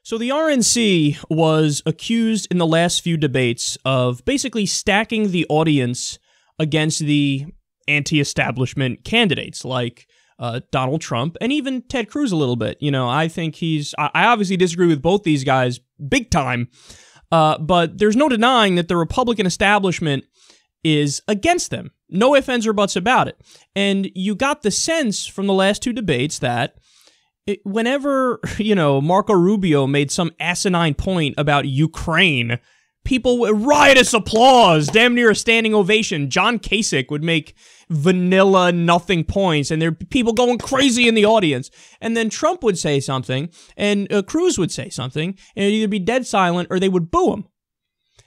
So the RNC was accused in the last few debates of basically stacking the audience against the anti-establishment candidates like Donald Trump and even Ted Cruz a little bit. You know, I think I obviously disagree with both these guys big time, but there's no denying that the Republican establishment is against them. No ifs, ands, or buts about it. And you got the sense from the last two debates that whenever, you know, Marco Rubio made some asinine point about Ukraine, people with riotous applause, damn near a standing ovation. John Kasich would make vanilla nothing points, and there'd be people going crazy in the audience. And then Trump would say something, and Cruz would say something, and it'd either be dead silent or they would boo him.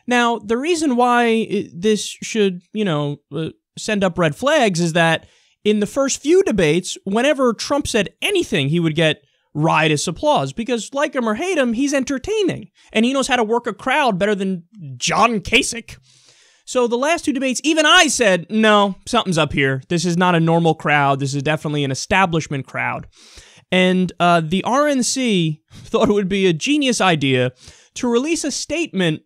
Now, the reason why this should, you know, send up red flags is that in the first few debates, whenever Trump said anything, he would get riotous applause because, like him or hate him, he's entertaining and he knows how to work a crowd better than John Kasich. So the last two debates, even I said, no, something's up here. This is not a normal crowd. This is definitely an establishment crowd. And the RNC thought it would be a genius idea to release a statement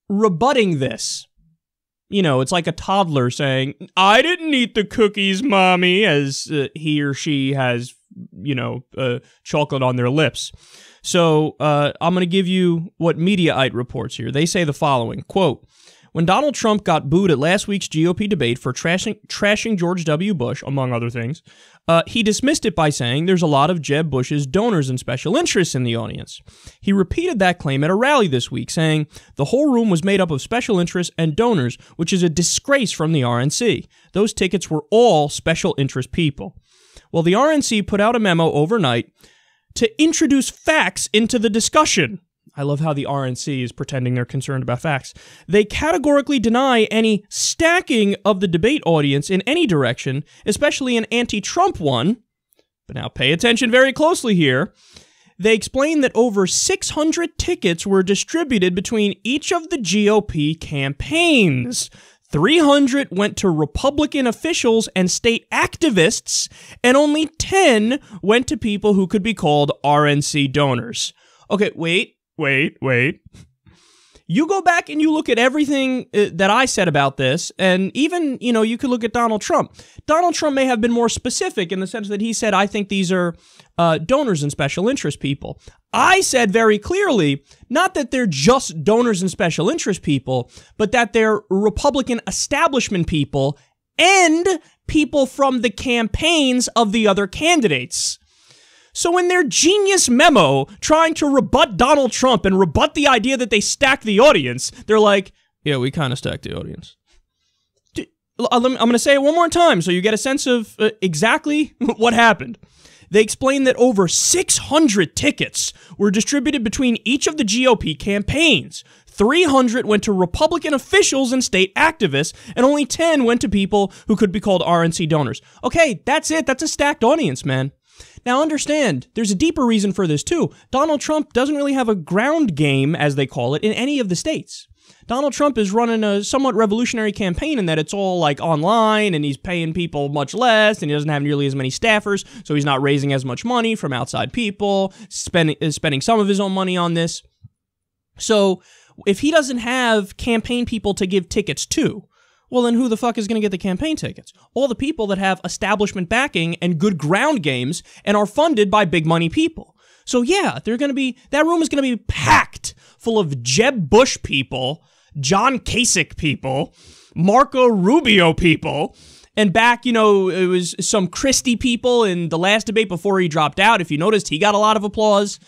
rebutting this. You know, it's like a toddler saying, I didn't eat the cookies, Mommy, as he or she has, you know, chocolate on their lips. So I'm going to give you what Mediaite reports here. They say the following, quote, when Donald Trump got booed at last week's GOP debate for trashing George W. Bush, among other things, he dismissed it by saying there's a lot of Jeb Bush's donors and special interests in the audience. He repeated that claim at a rally this week, saying the whole room was made up of special interests and donors, which is a disgrace from the RNC. Those tickets were all special interest people. Well, the RNC put out a memo overnight to introduce facts into the discussion. I love how the RNC is pretending they're concerned about facts. They categorically deny any stacking of the debate audience in any direction, especially an anti-Trump one. But now pay attention very closely here. They explain that over 600 tickets were distributed between each of the GOP campaigns. 300 went to Republican officials and state activists, and only 10 went to people who could be called RNC donors. Okay, wait. You go back and you look at everything that I said about this, and even, you know, you could look at Donald Trump. Donald Trump may have been more specific in the sense that he said, I think these are donors and special interest people. I said very clearly, not that they're just donors and special interest people, but that they're Republican establishment people and people from the campaigns of the other candidates. So in their genius memo trying to rebut Donald Trump and rebut the idea that they stack the audience, they're like, yeah, we kind of stacked the audience. I'm going to say it one more time so you get a sense of exactly what happened. They explained that over 600 tickets were distributed between each of the GOP campaigns. 300 went to Republican officials and state activists, and only 10 went to people who could be called RNC donors. Okay, that's it. That's a stacked audience, man. Now understand, there's a deeper reason for this too. Donald Trump doesn't really have a ground game, as they call it, in any of the states. Donald Trump is running a somewhat revolutionary campaign in that it's all like online and he's paying people much less and he doesn't have nearly as many staffers, so he's not raising as much money from outside people, spending some of his own money on this. So if he doesn't have campaign people to give tickets to, well, then who the fuck is going to get the campaign tickets? All the people that have establishment backing and good ground games and are funded by big money people. So yeah, that room is going to be packed full of Jeb Bush people, John Kasich people, Marco Rubio people, and back, you know, it was some Christie people in the last debate before he dropped out. If you noticed, he got a lot of applause.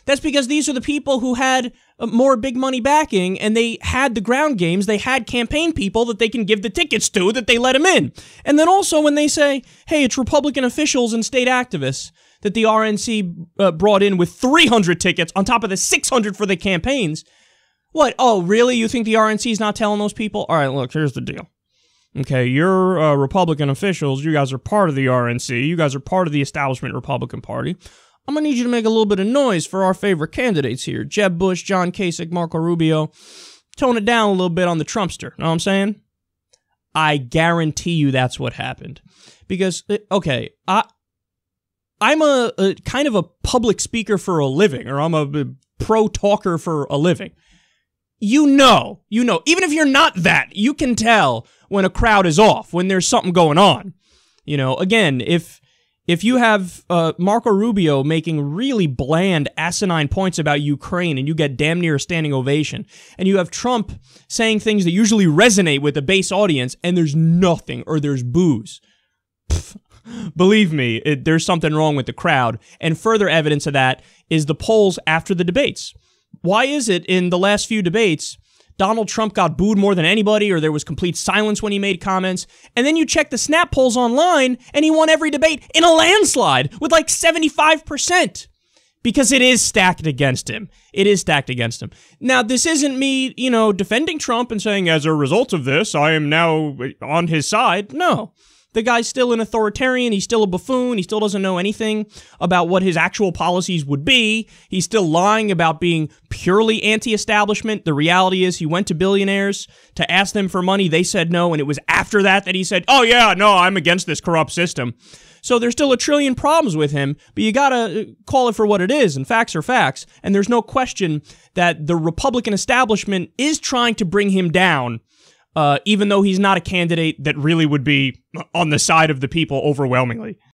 That's because these are the people who had more big money backing, and they had the ground games. They had campaign people that they can give the tickets to, that they let them in. And then also when they say, hey, it's Republican officials and state activists that the RNC brought in with 300 tickets on top of the 600 for the campaigns. What? Oh, really? You think the RNC is not telling those people? All right, look, here's the deal. Okay, you're Republican officials. You guys are part of the RNC. You guys are part of the establishment Republican Party. I'm going to need you to make a little bit of noise for our favorite candidates here. Jeb Bush, John Kasich, Marco Rubio. Tone it down a little bit on the Trumpster. Know what I'm saying? I guarantee you that's what happened. Because, okay, I'm a kind of a public speaker for a living, or I'm a pro talker for a living. You know, even if you're not that, you can tell when a crowd is off, when there's something going on. You know, again, if you have Marco Rubio making really bland, asinine points about Ukraine and you get damn near a standing ovation, and you have Trump saying things that usually resonate with a base audience, and there's nothing, or there's boos, believe me, there's something wrong with the crowd. And further evidence of that is the polls after the debates. Why is it in the last few debates, Donald Trump got booed more than anybody, or there was complete silence when he made comments, and then you check the snap polls online, and he won every debate in a landslide with like 75%? Because it is stacked against him. It is stacked against him. Now, this isn't me, defending Trump and saying, as a result of this, I am now on his side. No. The guy's still an authoritarian. He's still a buffoon. He still doesn't know anything about what his actual policies would be. He's still lying about being purely anti-establishment. The reality is he went to billionaires to ask them for money. They said no, and it was after that he said, oh yeah, no, I'm against this corrupt system. So there's still a trillion problems with him, but you gotta call it for what it is, and facts are facts. And there's no question that the Republican establishment is trying to bring him down, even though he's not a candidate that really would be on the side of the people overwhelmingly.